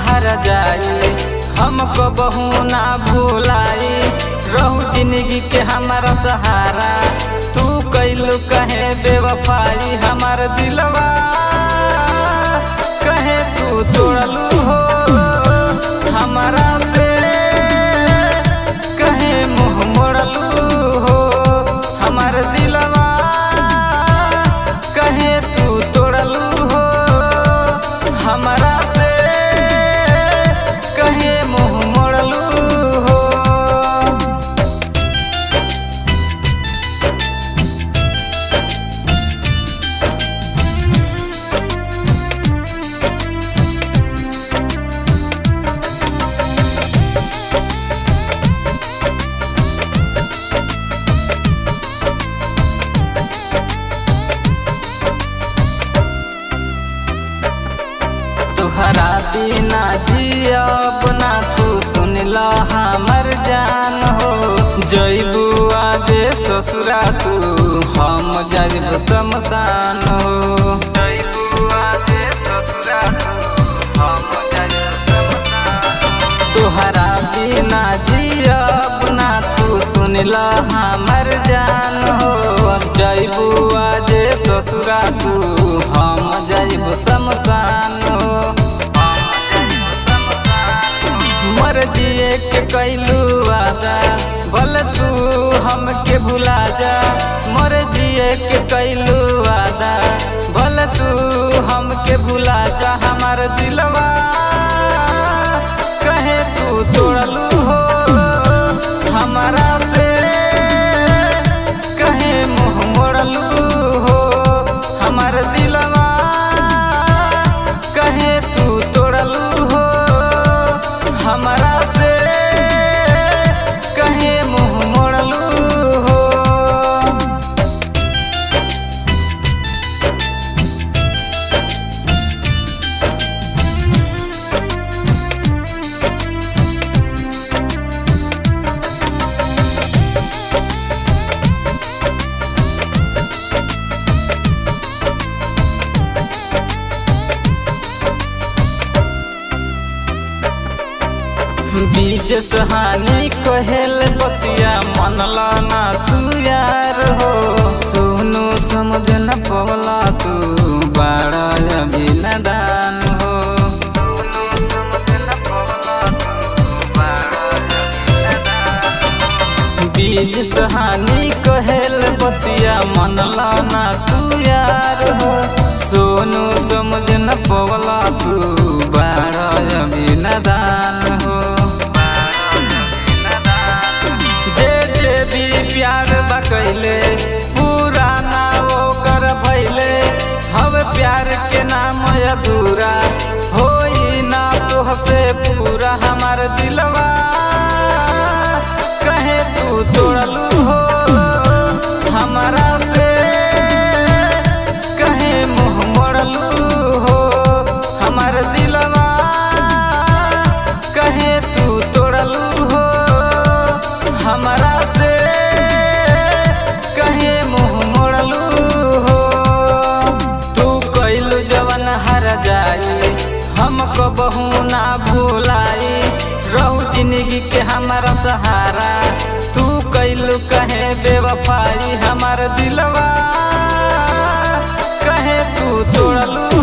हर जाई हमको बहु ना भूलाई। रहू जिंदगी के हमारा सहारा तू कैलू कहे बेवफाई। हमार दिलवा कहे तू तोड़लू हो हमारा से कहे मुँह मोड़लू हो। हमार दिलवा कहे तू तोड़लू हो हमारा से कहे मुँह मोड़लू हो। तुहरा बिना जियब ना तू सुनला हमर जान हो। जइबू आज ससुरा तू हम जाइब शमशान हो। जइबू आज ससुरा तू हम जाइब शमशान। तुहरा बिना जियब ना तू सुनला हमर जान हो। जइबू आज ससुरा तू हम जाइब शमशान हो। मर जिए के कैलू वादा भल तू हमके भुला जा। मर जिए के कैलू वादा भल तू हमके भुला जा। हमार दिलवा कहे तू तोड़लू हो हमारा से कहे मुँह मोड़लू हो। हमार दिलवा कहे तू तोड़लू हो हमारा से कहे मुँह मोड़लू हो। बीच सहानी कहेल बतिया मनला ना तू यार हो। सोनू समझ न पवला तू बड़ा अभी नदान हो। बीच सहानी कहेल बतिया मनला ना तू यार हो। सोनू समझ न पवला तू बड़ा अभी नदान हो। प्यार बकैले पूरा ना वो कर भैले हव प्यार के नाम अधूरा होई ना तोहसे पूरा। हमार दिलवा कहे तू तोड़लू हो हमारा से कहे मुँह मोड़लू हो। हमार दिलवा कहे तू तोड़लू हो हमारा से कहे मुँह मोड़लू हो। तू कैलू जवन हर जाई हमको बहु ना भूलाई। रहू जिंदगी के हमारा सहारा तू कैलू कहे बेवफाई। हमार दिलवा कहे तू तोड़लू